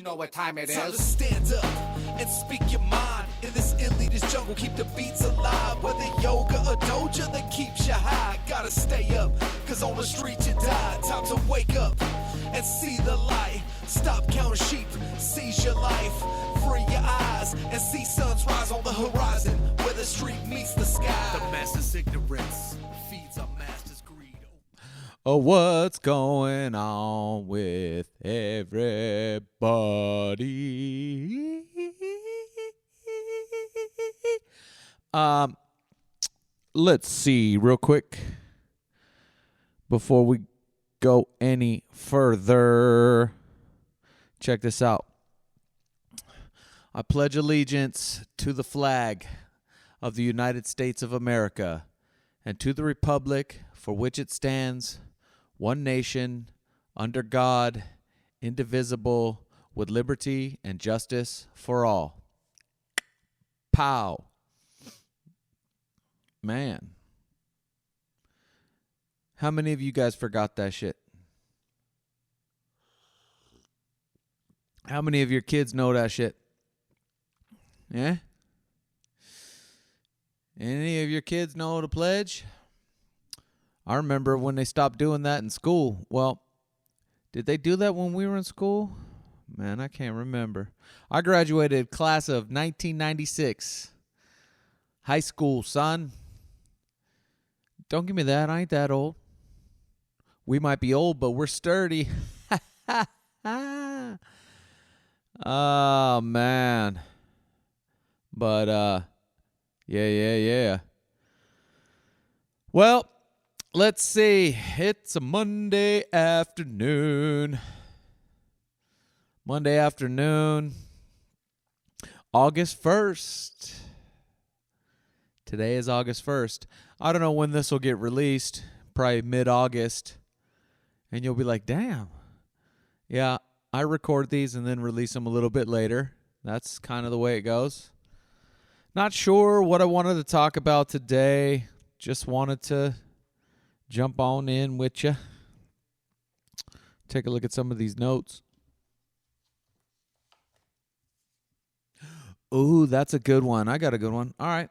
know what time it Time to is. stand up and speak your mind. In this elitist jungle, keep the beats alive. Whether yoga or doja that keeps you high. Gotta stay up, cause on the street you die. Time to wake up and see the light. Stop counting sheep, seize your life. Free your eyes and see suns rise on the horizon. Where the street meets the sky. The master's ignorance feeds our master's greed. Oh, what's going on with everybody? Let's see real quick before we go any further. Check this out. I pledge allegiance to the flag of the United States of America and to the republic for which it stands, one nation, under God, indivisible, with liberty and justice for all. Pow. Man. How many of you guys forgot that shit? How many of your kids know that shit? Yeah? Any of your kids know the pledge? I remember when they stopped doing that in school. Well, did they do that when we were in school? Man, I can't remember. I graduated class of 1996. High school, son. Don't give me that. I ain't that old. We might be old, but we're sturdy. Oh, man. But, yeah. Well, let's see. It's a Monday afternoon. August 1st. Today is August 1st. I don't know when this will get released. Probably mid-August. And you'll be like, damn. Yeah, I record these and then release them a little bit later. That's kind of the way it goes. Not sure what I wanted to talk about today. Just wanted to jump on in with you. Take a look at some of these notes. Ooh, that's a good one. I got a good one. All right.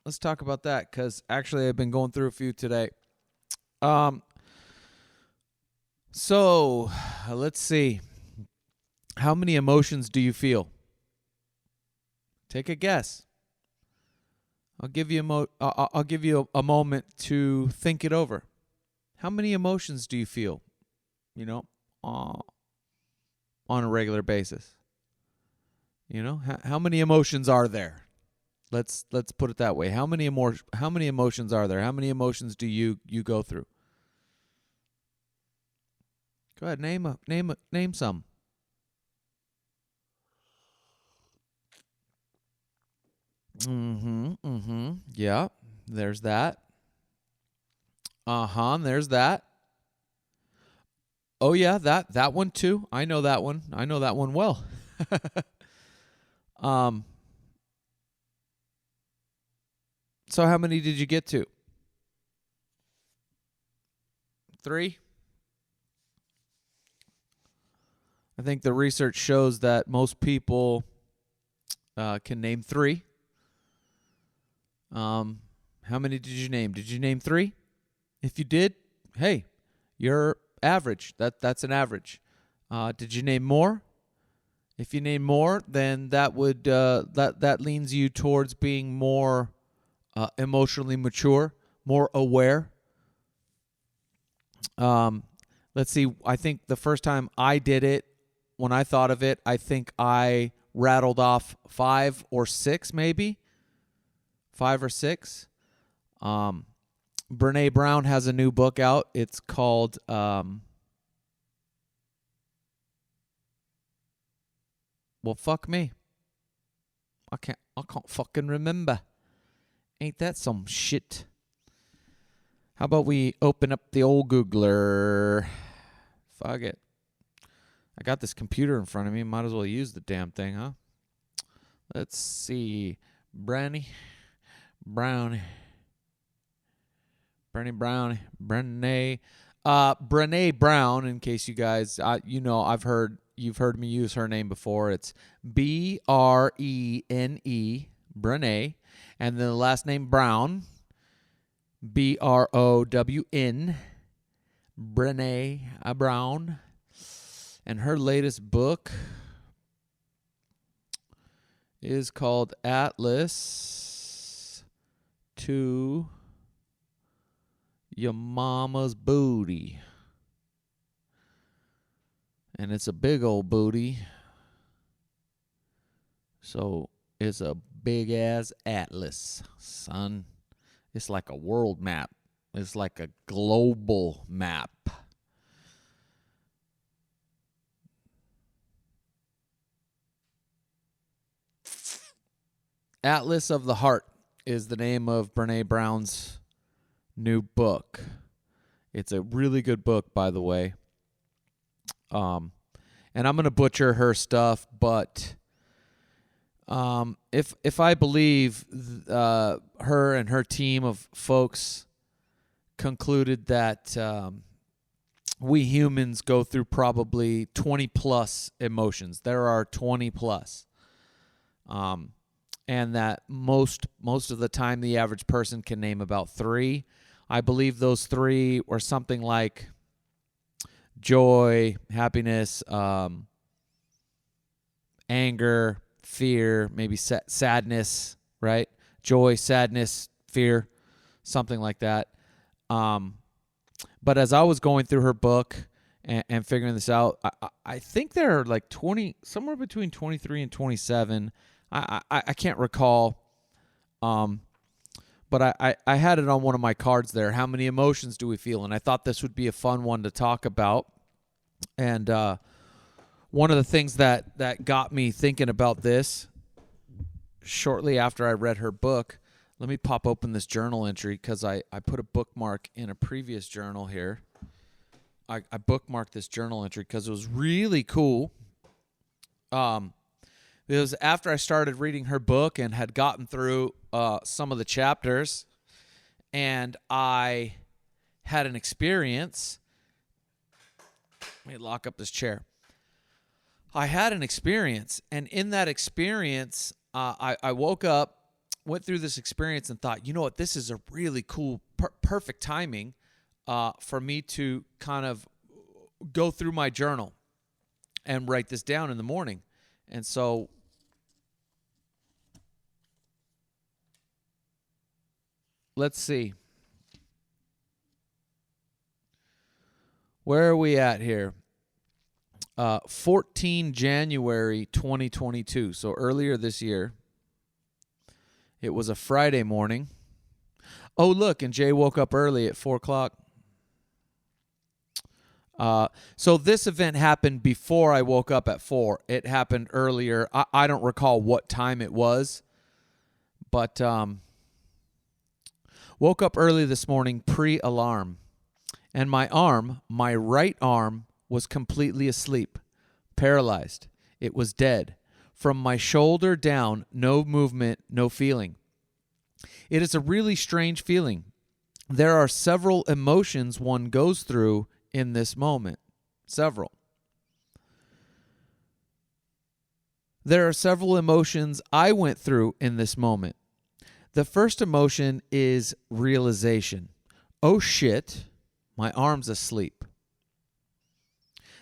Let's talk about that because actually I've been going through a few today. So let's see. How many emotions do you feel? Take a guess. I'll give you a moment to think it over. How many emotions do you feel? You know, on a regular basis. You know, how many emotions are there? Let's put it that way. How many emotions are there? How many emotions do you go through? Go ahead, name some. Yeah, there's that. There's that. Oh yeah, that one too. I know that one. I know that one well. So how many did you get to? 3? I think the research shows that most people can name 3. How many did you name? Did you name 3? If you did, hey, you're average. That's an average. Did you name more? If you name more, then that would that leans you towards being more emotionally mature, more aware. Let's see. I think the first time I did it, when I thought of it, I think I rattled off 5 or 6, maybe 5 or 6. Brene Brown has a new book out. It's called well, fuck me. I can't fucking remember. Ain't that some shit? How about we open up the old Googler? Fuck it. I got this computer in front of me. Might as well use the damn thing, huh? Let's see. Brene Brown, in case you guys, I've heard you've heard me use her name before. It's Brene, Brene, and then the last name Brown, Brown, Brene Brown. And her latest book is called Atlas to Your Mama's Booty. And it's a big old booty. So it's a big ass atlas, son. It's like a world map. It's like a global map. Atlas of the Heart is the name of Brene Brown's new book. It's a really good book, by the way. And I'm going to butcher her stuff, but if I believe her and her team of folks concluded that we humans go through probably 20 plus emotions. There are 20 plus. And that most of the time the average person can name about 3. I believe those 3 are something like joy, happiness, anger, fear, maybe sadness, right? Joy, sadness, fear, something like that. But as I was going through her book and figuring this out, I think there are like 20, somewhere between 23 and 27. I can't recall, but I had it on one of my cards there. How many emotions do we feel? And I thought this would be a fun one to talk about. And one of the things that got me thinking about this shortly after I read her book, let me pop open this journal entry because I put a bookmark in a previous journal here. I bookmarked this journal entry because it was really cool. It was after I started reading her book and had gotten through some of the chapters, and I had an experience. Let me lock up this chair. I had an experience, and in that experience, I woke up, went through this experience, and thought, you know what, this is a really cool, perfect timing for me to kind of go through my journal and write this down in the morning. And so let's see. Where are we at here? 14 January 2022. So earlier this year. It was a Friday morning. Oh, look, and Jay woke up early at 4 o'clock. So this event happened before I woke up at 4. It happened earlier. I don't recall what time it was, but woke up early this morning pre-alarm, and my right arm, was completely asleep, paralyzed. It was dead. From my shoulder down, no movement, no feeling. It is a really strange feeling. There are several emotions one goes through in this moment. Several. There are several emotions I went through in this moment. The first emotion is realization. Oh shit, my arm's asleep.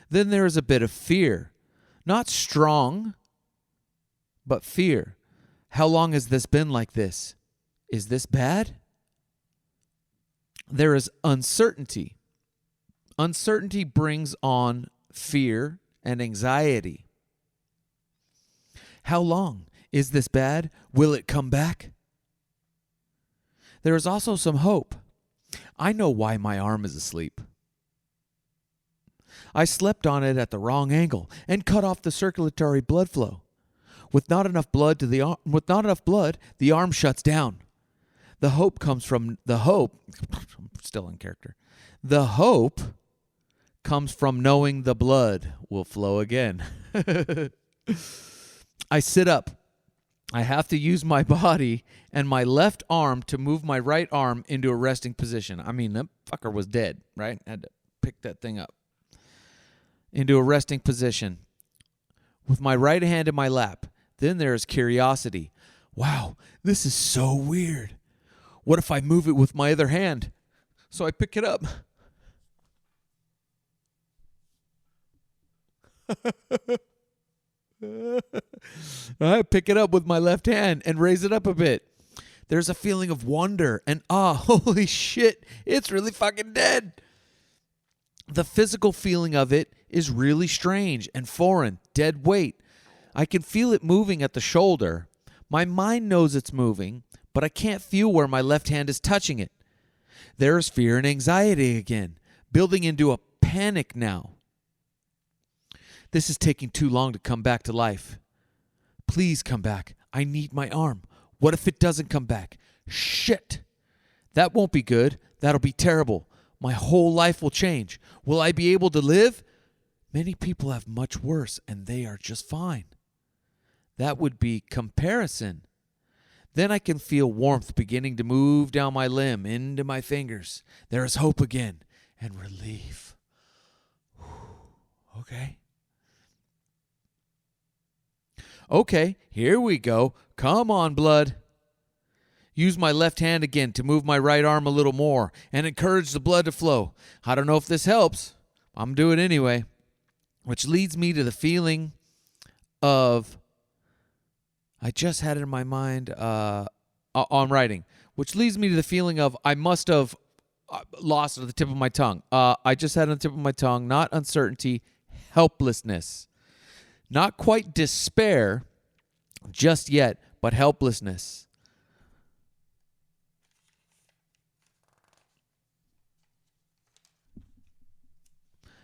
Then there is a bit of fear. Not strong, but fear. How long has this been like this? Is this bad? There is uncertainty. Uncertainty brings on fear and anxiety. How long? Is this bad? Will it come back? There is also some hope. I know why my arm is asleep. I slept on it at the wrong angle and cut off the circulatory blood flow. With not enough blood, the arm shuts down. The hope comes from I'm still in character. The hope comes from knowing the blood will flow again. I sit up. I have to use my body and my left arm to move my right arm into a resting position. I mean, that fucker was dead, right? I had to pick that thing up. Into a resting position. with my right hand in my lap. Then there is curiosity. Wow, this is so weird. What if I move it with my other hand? So I pick it up. I pick it up with my left hand and raise it up a bit. There's a feeling of wonder and awe. Holy shit, it's really fucking dead. The physical feeling of it is really strange and foreign. Dead weight. I can feel it moving at the shoulder. My mind knows it's moving, but I can't feel where my left hand is touching it. There is fear and anxiety again, building into a panic now. This is taking too long to come back to life. Please come back. I need my arm. What if it doesn't come back? Shit. That won't be good. That'll be terrible. My whole life will change. Will I be able to live? Many people have much worse, and they are just fine. That would be comparison. Then I can feel warmth beginning to move down my limb, into my fingers. There is hope again, and relief. Okay. Okay, here we go. Come on, blood. Use my left hand again to move my right arm a little more and encourage the blood to flow. I don't know if this helps. I'm doing it anyway. Which leads me to the feeling of, I just had it in my mind on writing, which leads me to the feeling of I must have lost it at the tip of my tongue. I just had it on the tip of my tongue, not uncertainty, helplessness. Not quite despair just yet, but helplessness.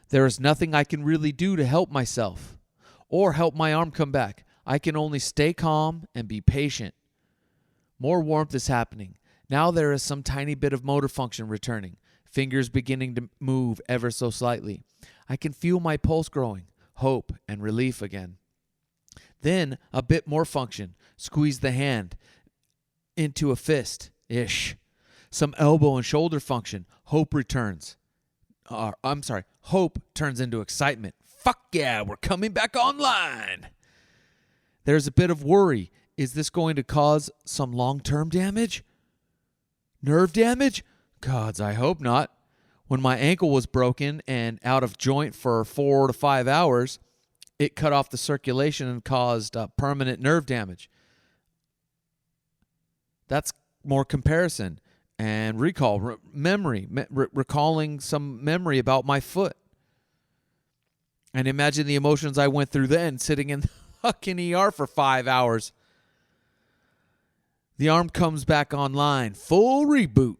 There is nothing I can really do to help myself or help my arm come back. I can only stay calm and be patient. More warmth is happening. Now there is some tiny bit of motor function returning, fingers beginning to move ever so slightly. I can feel my pulse growing, hope and relief again. Then a bit more function. Squeeze the hand into a fist-ish. Some elbow and shoulder function. Hope returns. Hope turns into excitement. Fuck yeah, we're coming back online. There's a bit of worry. Is this going to cause some long-term damage? Nerve damage? Gods, I hope not. When my ankle was broken and out of joint for 4 to 5 hours, it cut off the circulation and caused permanent nerve damage. That's more comparison and recall, memory, recalling some memory about my foot. And imagine the emotions I went through then, sitting in the fucking ER for 5 hours. The arm comes back online, full reboot.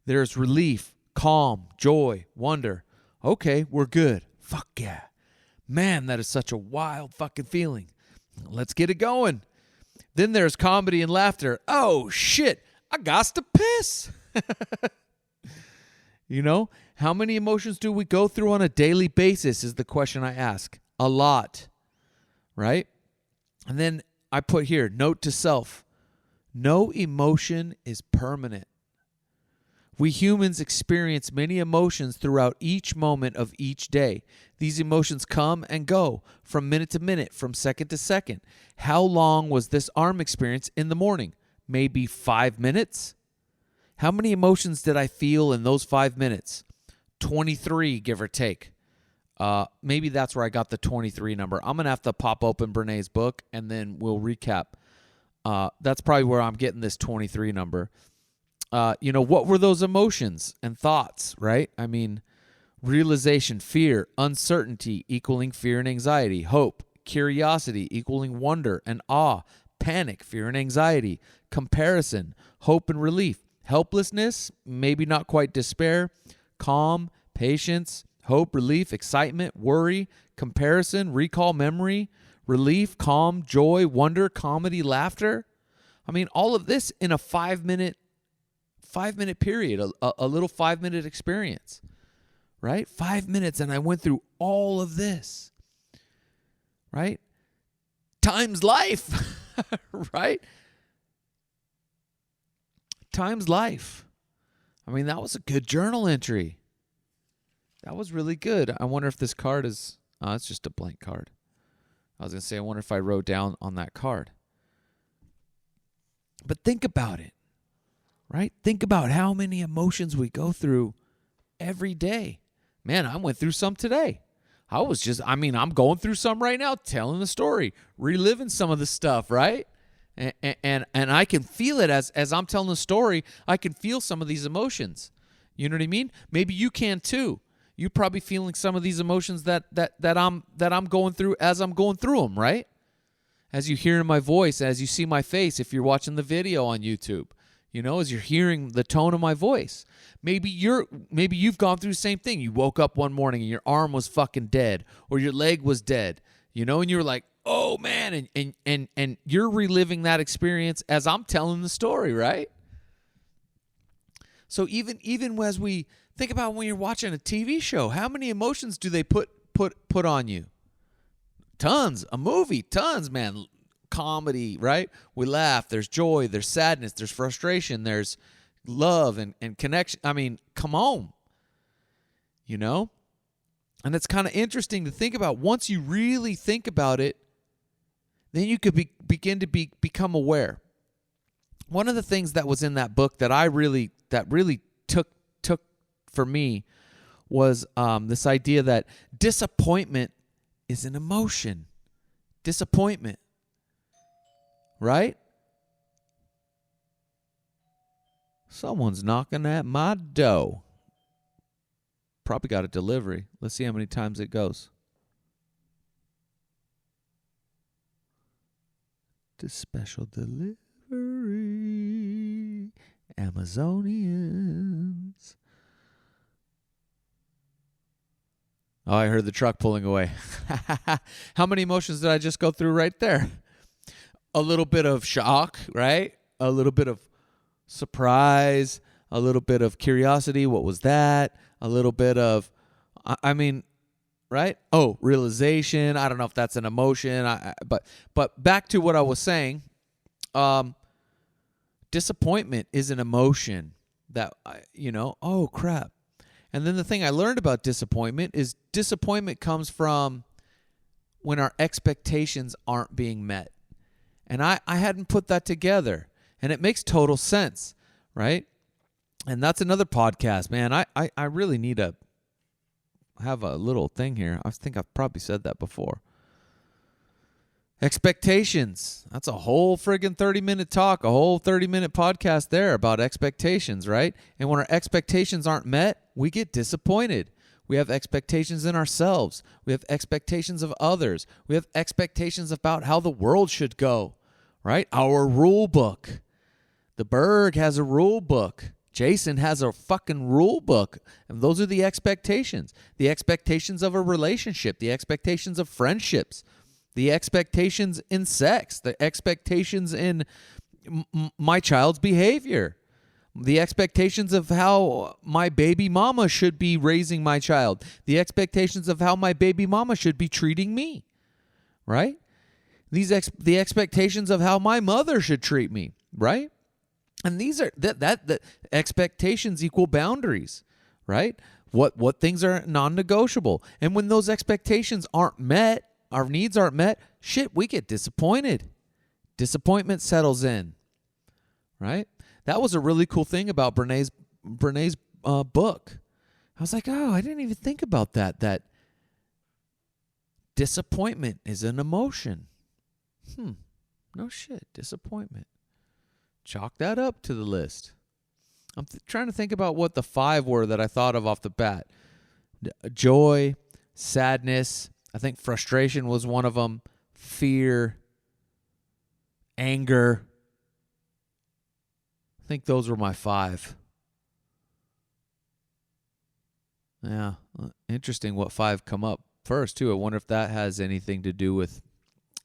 There's relief, calm, joy, wonder. Okay, we're good. Fuck yeah. Man, that is such a wild fucking feeling. Let's get it going. Then there's comedy and laughter. Oh, shit. I got to piss. You know, how many emotions do we go through on a daily basis is the question I ask. A lot, right? And then I put here, note to self. No emotion is permanent. We humans experience many emotions throughout each moment of each day. These emotions come and go from minute to minute, from second to second. How long was this arm experience in the morning? Maybe 5 minutes? How many emotions did I feel in those 5 minutes? 23, give or take. Maybe that's where I got the 23 number. I'm going to have to pop open Brené's book, and then we'll recap. That's probably where I'm getting this 23 number. What were those emotions and thoughts, right? I mean, realization, fear, uncertainty equaling fear and anxiety, hope, curiosity equaling wonder and awe, panic, fear and anxiety, comparison, hope and relief, helplessness, maybe not quite despair, calm, patience, hope, relief, excitement, worry, comparison, recall, memory, relief, calm, joy, wonder, comedy, laughter. I mean, all of this in a 5-minute period, a little 5-minute experience, right? 5 minutes, and I went through all of this, right? Times life, right? Times life. I mean, that was a good journal entry. That was really good. I wonder if this card is, it's just a blank card. I was going to say, I wonder if I wrote down on that card. But think about it, right? Think about how many emotions we go through every day. Man, I went through some today. I'm going through some right now, telling the story, reliving some of the stuff, right? And I can feel it as I'm telling the story. I can feel some of these emotions. You know what I mean? Maybe you can too. You're probably feeling some of these emotions that I'm going through as I'm going through them, right? As you hear in my voice, as you see my face, if you're watching the video on YouTube, as you're hearing the tone of my voice. Maybe you've gone through the same thing. You woke up one morning and your arm was fucking dead, or your leg was dead, and you were like, oh man, and you're reliving that experience as I'm telling the story, right? So even as we think about when you're watching a TV show, how many emotions do they put on you? Tons. A movie, tons, man. Comedy, right? We laugh. There's joy. There's sadness. There's frustration. There's love and connection. I mean, come on. And it's kind of interesting to think about. Once you really think about it, then you could begin to become aware. One of the things that was in that book that really took for me was this idea that disappointment is an emotion. Disappointment. Right? Someone's knocking at my door. Probably got a delivery. Let's see how many times it goes. This special delivery. Amazonians. Oh, I heard the truck pulling away. How many emotions did I just go through right there? A little bit of shock, right? A little bit of surprise, a little bit of curiosity. What was that? A little bit of, right? Oh, realization. I don't know if that's an emotion. But back to what I was saying. Disappointment is an emotion that, oh crap. And then the thing I learned about disappointment is disappointment comes from when our expectations aren't being met. And I hadn't put that together. And it makes total sense, right? And that's another podcast, man. I really need to have a little thing here. I think I've probably said that before. Expectations. That's a whole friggin' 30-minute talk, a whole 30-minute podcast there about expectations, right? And when our expectations aren't met, we get disappointed. We have expectations in ourselves. We have expectations of others. We have expectations about how the world should go. Right? Our rule book. The Berg has a rule book. Jason has a fucking rule book. And those are the expectations. The expectations of a relationship. The expectations of friendships. The expectations in sex. The expectations in my child's behavior. The expectations of how my baby mama should be raising my child. The expectations of how my baby mama should be treating me. Right? The expectations of how my mother should treat me, right? And these are that expectations equal boundaries, right? What things are non-negotiable. And when those expectations aren't met, our needs aren't met, shit, we get disappointed. Disappointment settles in, right? That was a really cool thing about Brené's book. I was like, oh, I didn't even think about that disappointment is an emotion. No shit. Disappointment. Chalk that up to the list. I'm trying to think about what the 5 were that I thought of off the bat. Joy, sadness. I think frustration was one of them. Fear. Anger. I think those were my 5. Yeah. Interesting what 5 come up first, too. I wonder if that has anything to do with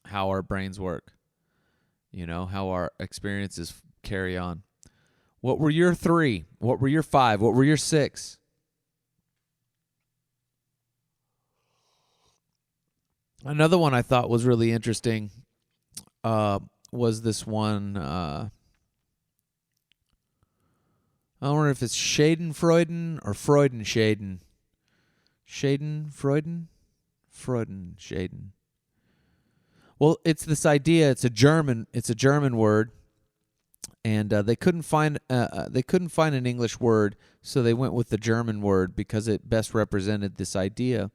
how our brains work, how our experiences carry on. What were your 3? What were your 5? What were your 6? Another one I thought was really interesting was this one. I wonder if it's Schadenfreude or Freudenschäden. Schadenfreude? Freudenschaden. Well, it's this idea. It's a German word, and they couldn't find an English word, so they went with the German word because it best represented this idea.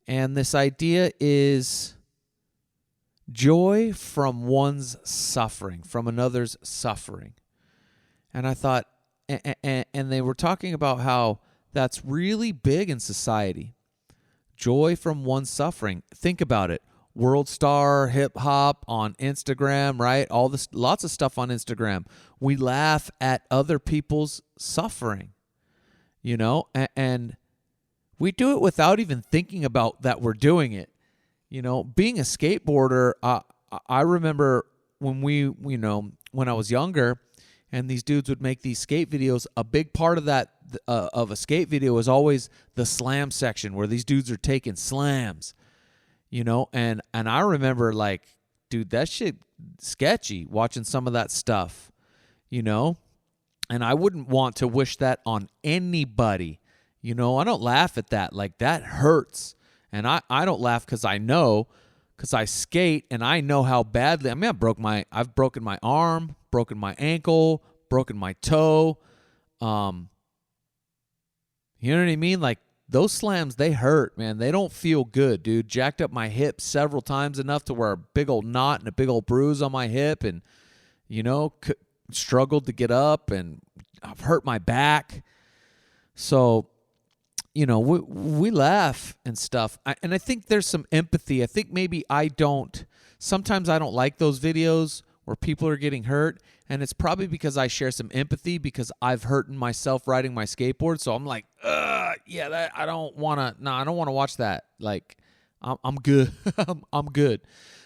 And this idea is joy from one's suffering, from another's suffering. And I thought, and they were talking about how that's really big in society. Joy from one's suffering. Think about it. World star hip hop on Instagram, right? All this, lots of stuff on Instagram. We laugh at other people's suffering, and we do it without even thinking about that we're doing it. Being a skateboarder, I remember when when I was younger, and these dudes would make these skate videos. A big part of that of a skate video was always the slam section where these dudes are taking slams. And I remember, like, dude, that shit sketchy, watching some of that stuff, and I wouldn't want to wish that on anybody. I don't laugh at that. Like, that hurts. And I don't laugh because I skate and I know how badly. I mean, I've broken my arm, broken my ankle, broken my toe. You know what I mean? Like, those slams, they hurt, man. They don't feel good, dude. Jacked up my hip several times, enough to wear a big old knot and a big old bruise on my hip, and, struggled to get up, and I've hurt my back. So, we laugh and stuff. And I think there's some empathy. I think maybe sometimes I don't like those videos where people are getting hurt. And it's probably because I share some empathy because I've hurt myself riding my skateboard. So I'm like, I don't want to watch that. Like, I'm good. I'm good.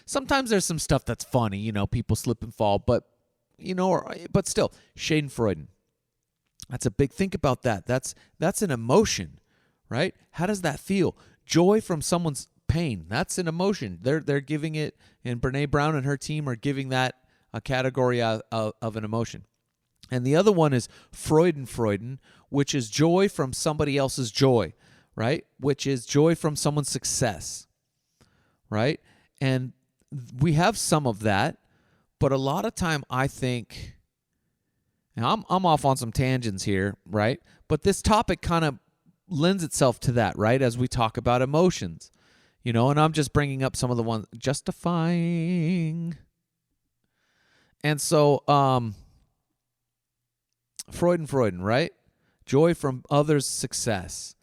Sometimes there's some stuff that's funny, people slip and fall, but still, Schadenfreude. That's a big, think about that. That's an emotion, right? How does that feel? Joy from someone's pain. That's an emotion. They're giving it, and Brene Brown and her team are giving that a category of an emotion. And the other one is Freudenfreuden, which is joy from somebody else's joy, right? Which is joy from someone's success, right? And we have some of that, but a lot of time I think, and I'm off on some tangents here, right? But this topic kind of lends itself to that, right? As we talk about emotions, and I'm just bringing up some of the ones justifying. And so, Freudenfreuden, right? Joy from others' success.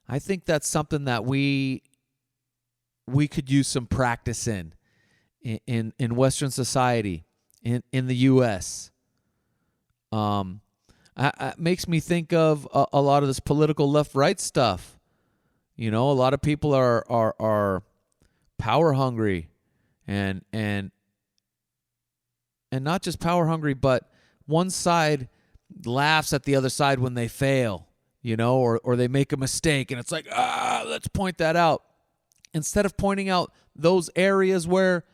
I think that's something that we could use some practice in Western society, in the U.S. It makes me think of a lot of this political left-right stuff. A lot of people are power hungry, and not just power hungry, but one side laughs at the other side when they fail, or they make a mistake, and it's like, let's point that out. Instead of pointing out those areas where,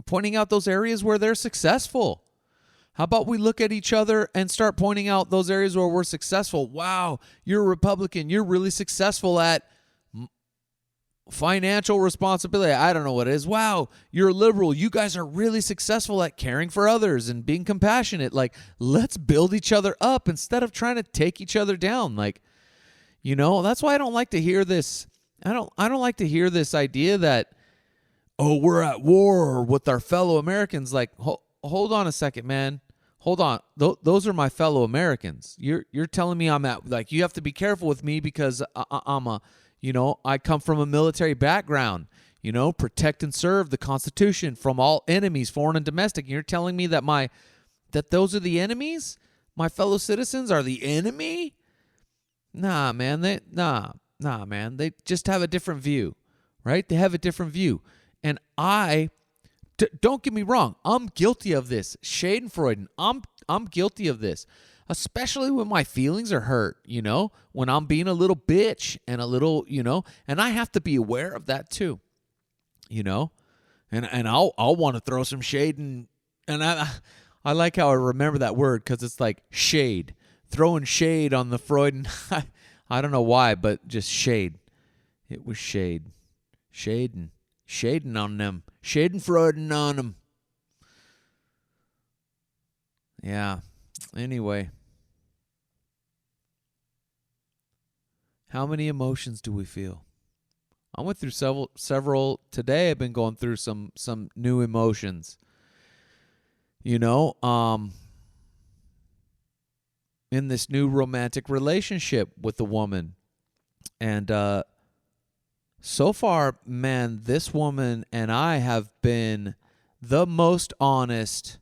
pointing out those areas where they're successful. How about we look at each other and start pointing out those areas where we're successful? Wow, you're a Republican. You're really successful at financial responsibility. I don't know what it is. Wow, you're a liberal. You guys are really successful at caring for others and being compassionate. Like, let's build each other up instead of trying to take each other down. Like, that's why I don't like to hear this. I don't like to hear this idea that, we're at war with our fellow Americans. Like, hold on a second, man. Hold on. Those are my fellow Americans. You're telling me I'm at, like, you have to be careful with me because I come from a military background, protect and serve the Constitution from all enemies, foreign and domestic. And you're telling me that those are the enemies? My fellow citizens are the enemy? Nah, man. They just have a different view, right? They have a different view. And don't get me wrong. I'm guilty of this. Schadenfreude. I'm guilty of this. Especially when my feelings are hurt, when I'm being a little bitch and a little, and I have to be aware of that too, and I'll want to throw some shade, and I like how I remember that word because it's like shade, throwing shade on the Freud. I don't know why, but just shade. It was shade, Shading on them. Schadenfreude on them. Yeah. Anyway. How many emotions do we feel? I went through several today. I've been going through some new emotions. You know, in this new romantic relationship with a woman. And so far, man, this woman and I have been the most honest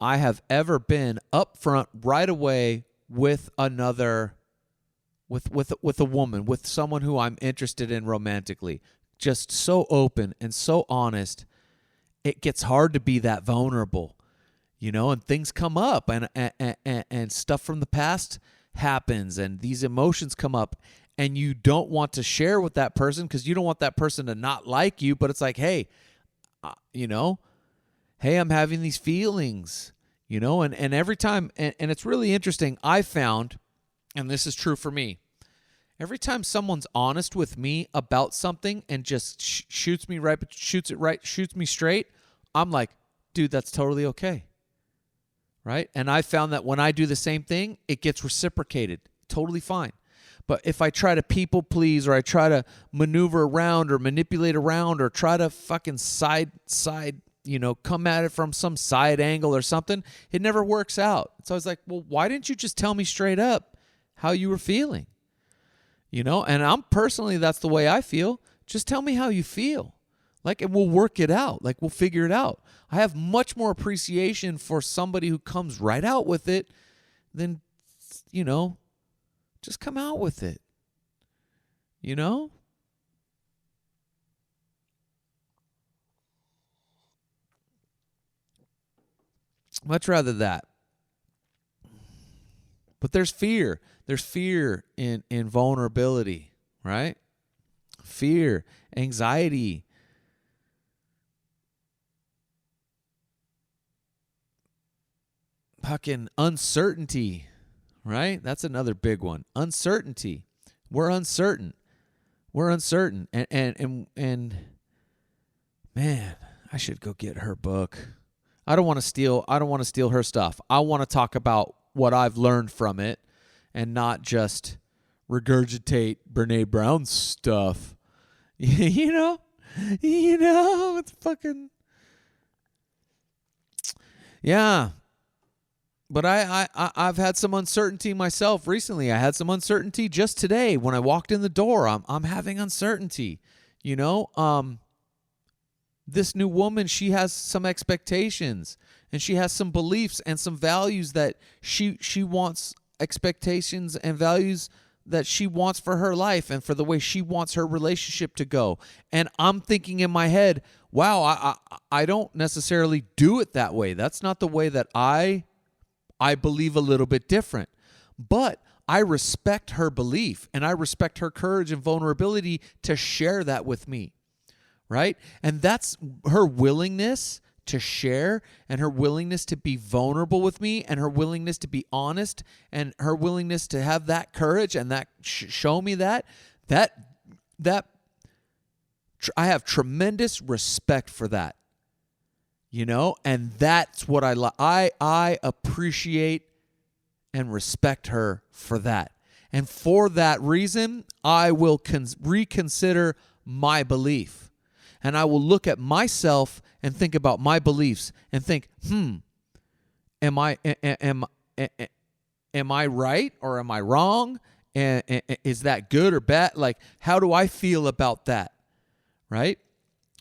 I have ever been up front right away with another, with a woman, with someone who I'm interested in romantically. Just so open and so honest. It gets hard to be that vulnerable, you know, and things come up and stuff from the past happens and these emotions come up and you don't want to share with that person because you don't want that person to not like you. But it's like, hey, you know, hey, I'm having these feelings, you know, and every time, and it's really interesting. I found, and this is true for me, every time someone's honest with me about something and just shoots me straight, I'm like, dude, that's totally okay. Right? And I found that when I do the same thing, it gets reciprocated. Totally fine. But if I try to people please or I try to maneuver around or manipulate around or try to fucking side, you know, come at it from some side angle or something, it never works out. So I was like, well, why didn't you just tell me straight up how you were feeling? You know, and I'm personally, that's the way I feel. Just tell me how you feel. Like, and we'll work it out. Like, we'll figure it out. I have much more appreciation for somebody who comes right out with it than, you know, just come out with it. You know? Much rather that. But there's fear. There's fear in vulnerability, right? Fear, anxiety. Fucking uncertainty, right? That's another big one. Uncertainty. We're uncertain. And man, I should go get her book. I don't want to steal her stuff. I want to talk about what I've learned from it and not just regurgitate Brene Brown's stuff. You know, it's fucking, yeah. But I've had some uncertainty myself recently. I had some uncertainty just today when I walked in the door. I'm having uncertainty. You know, this new woman, she has some expectations and she has some beliefs and some values that she wants, expectations and values that she wants for her life and for the way she wants her relationship to go. And I'm thinking in my head, wow, I don't necessarily do it that way. That's not the way that I believe a little bit different. But I respect her belief and I respect her courage and vulnerability to share that with me. Right? And that's her willingness to share and her willingness to be vulnerable with me and her willingness to be honest and her willingness to have that courage and that show me that I have tremendous respect for that. You know, and that's what I like. I appreciate and respect her for that. And for that reason, I will reconsider my belief. And I will look at myself and think about my beliefs and think, am I right or am I wrong? Is that good or bad? Like, how do I feel about that? Right?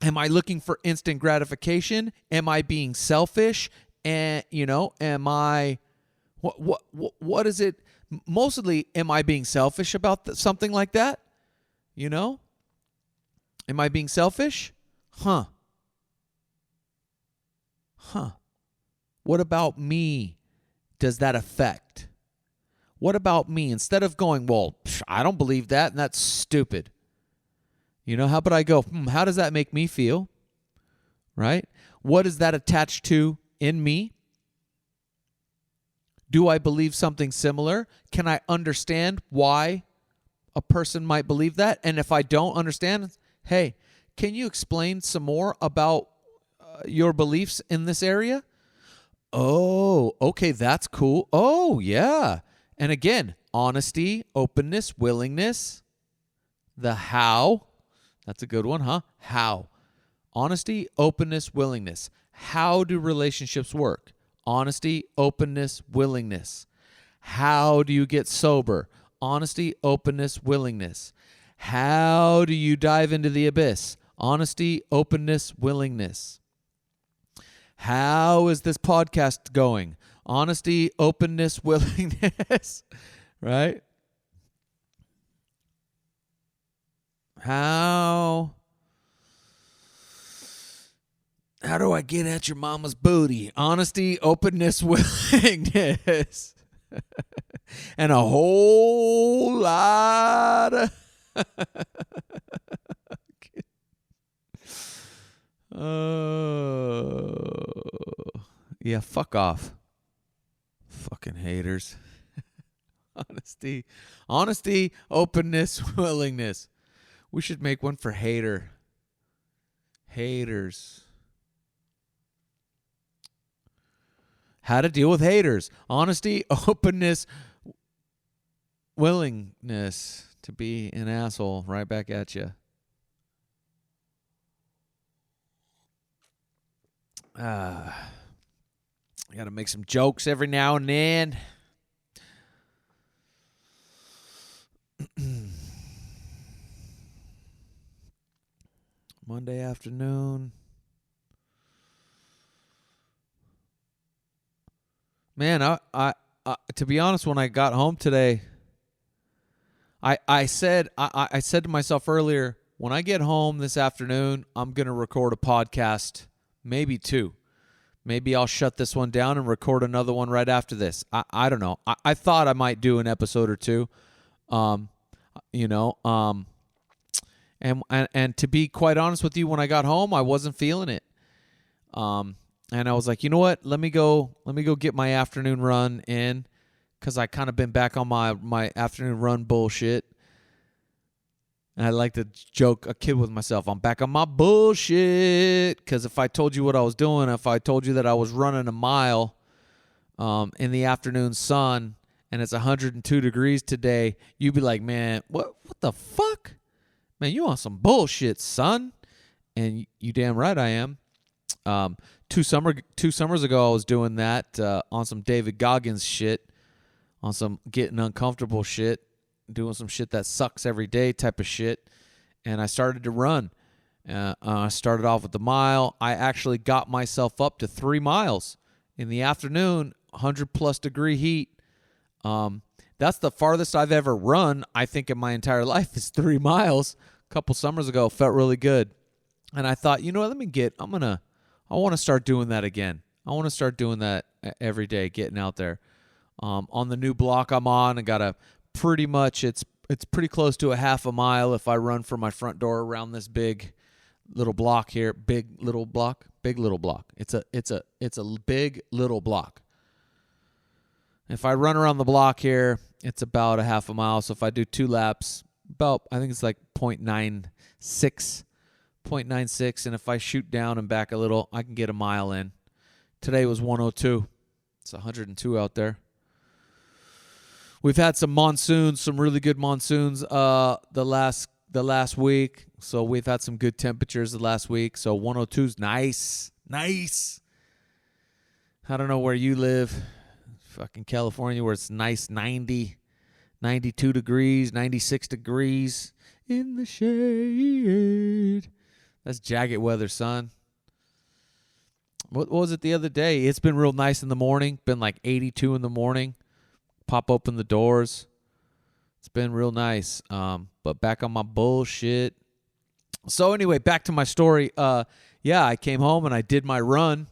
Am I looking for instant gratification? Am I being selfish? And, you know, am I, what is it? Mostly, am I being selfish about something like that? You know? Am I being selfish? Huh. What about me does that affect? What about me? Instead of going, well, I don't believe that and that's stupid. You know, how about I go, how does that make me feel? Right? What is that attached to in me? Do I believe something similar? Can I understand why a person might believe that? And if I don't understand, hey, can you explain some more about your beliefs in this area? Oh, okay, that's cool. Oh, yeah. And again, honesty, openness, willingness. The how. That's a good one, huh? How. Honesty, openness, willingness. How do relationships work? Honesty, openness, willingness. How do you get sober? Honesty, openness, willingness. How do you dive into the abyss? Honesty, openness, willingness. How is this podcast going? Honesty, openness, willingness. Right? How do I get at your mama's booty? Honesty, openness, willingness. And a whole lot of yeah, fuck off. Fucking haters. Honesty, openness, willingness. We should make one for haters. How to deal with haters. Honesty, openness, willingness to be an asshole. Right back at you. I got to make some jokes every now and then. Monday afternoon. Man, I to be honest, when I got home today, I said to myself earlier, when I get home this afternoon, I'm gonna record a podcast, maybe 2. Maybe I'll shut this one down and record another one right after this. I don't know. I thought I might do an episode or 2, and to be quite honest with you, when I got home, I wasn't feeling it. And I was like, you know what? Let me go get my afternoon run in, because I kind of been back on my afternoon run bullshit. And I like to joke a kid with myself. I'm back on my bullshit, because if I told you what I was doing, if I told you that I was running a mile in the afternoon sun and it's 102 degrees today, you'd be like, man, what the fuck? Man, you on some bullshit, son. And you damn right I am. 2 summers ago, I was doing that on some David Goggins shit, on some getting uncomfortable shit, doing some shit that sucks every day type of shit, and I started to run. I started off with the mile. I actually got myself up to 3 miles in the afternoon, 100-plus degree heat. That's the farthest I've ever run, I think, in my entire life, is 3 miles. A couple summers ago, felt really good. And I thought, you know what, I want to start doing that again. I want to start doing that every day, getting out there. On the new block I'm on, I got a pretty much, it's pretty close to a half a mile if I run from my front door around this big little block here. Big little block. It's a big little block. If I run around the block here, it's about a half a mile. So if I do 2 laps, I think it's like 0.96. And if I shoot down and back a little, I can get a mile in. Today was 102. It's 102 out there. We've had some monsoons, some really good monsoons the last week. So we've had some good temperatures the last week. So 102's nice. I don't know where you live. Fucking California, where it's nice 90, 92 degrees, 96 degrees in the shade. That's jacket weather, son. What was it the other day? It's been real nice in the morning. Been like 82 in the morning. Pop open the doors. It's been real nice. But back on my bullshit. So anyway, back to my story. I came home and I did my run.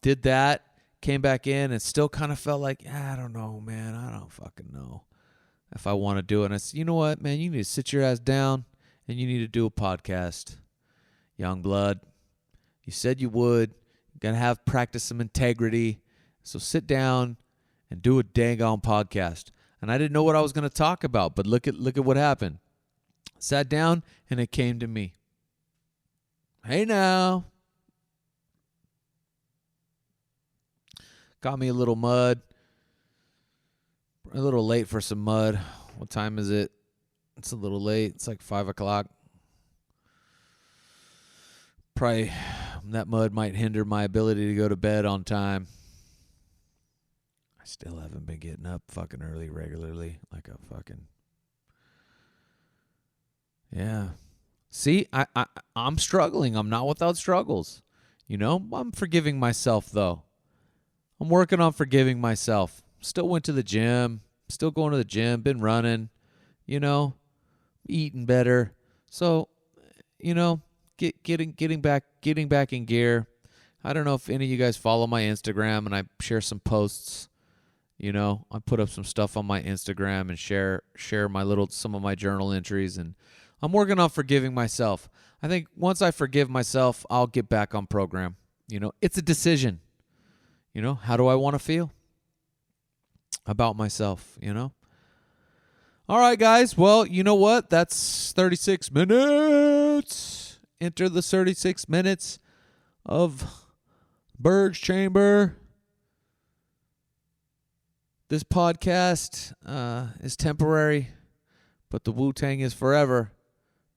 Did that. Came back in and still kind of felt like, I don't know, man. I don't fucking know if I want to do it. And I said, you know what, man? You need to sit your ass down and you need to do a podcast. Young blood. You said you would. You're going to have practice some integrity. So sit down and do a dang on podcast. And I didn't know what I was going to talk about, but look at what happened. Sat down, and it came to me. Hey now. Got me a little mud. A little late for some mud. What time is it? It's a little late. It's like 5 o'clock. Probably that mud might hinder my ability to go to bed on time. I still haven't been getting up fucking early regularly. Like a fucking... Yeah. See, I'm struggling. I'm not without struggles. You know, I'm forgiving myself, though. I'm working on forgiving myself. Still went to the gym. Still going to the gym. Been running. You know, eating better. So, you know, getting back in gear. I don't know if any of you guys follow my Instagram, and I share some posts. You know, I put up some stuff on my Instagram and share some of my journal entries, and I'm working on forgiving myself. I think once I forgive myself, I'll get back on program. You know, it's a decision. You know, how do I want to feel about myself, you know? All right, guys. Well, you know what? That's 36 minutes. Enter the 36 minutes of Berg's Chamber. This podcast is temporary, but the Wu-Tang is forever.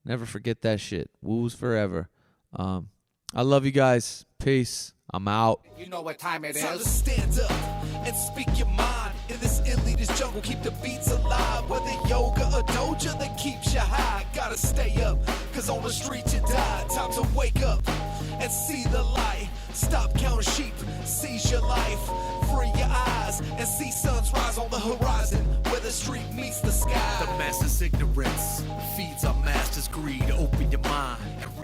Never forget that shit. Wu's forever. I love you guys. Peace. I'm out. You know what time it Time to is. stand up and speak your mind. In this elitist jungle, keep the beats alive. Whether yoga or doja that keeps you high. Gotta stay up, cause on the street you die. Time to wake up and see the light. Stop counting sheep, seize your life. Free your eyes and see suns rise on the horizon. Where the street meets the sky. The masses' ignorance feeds our masters' greed. Open your mind and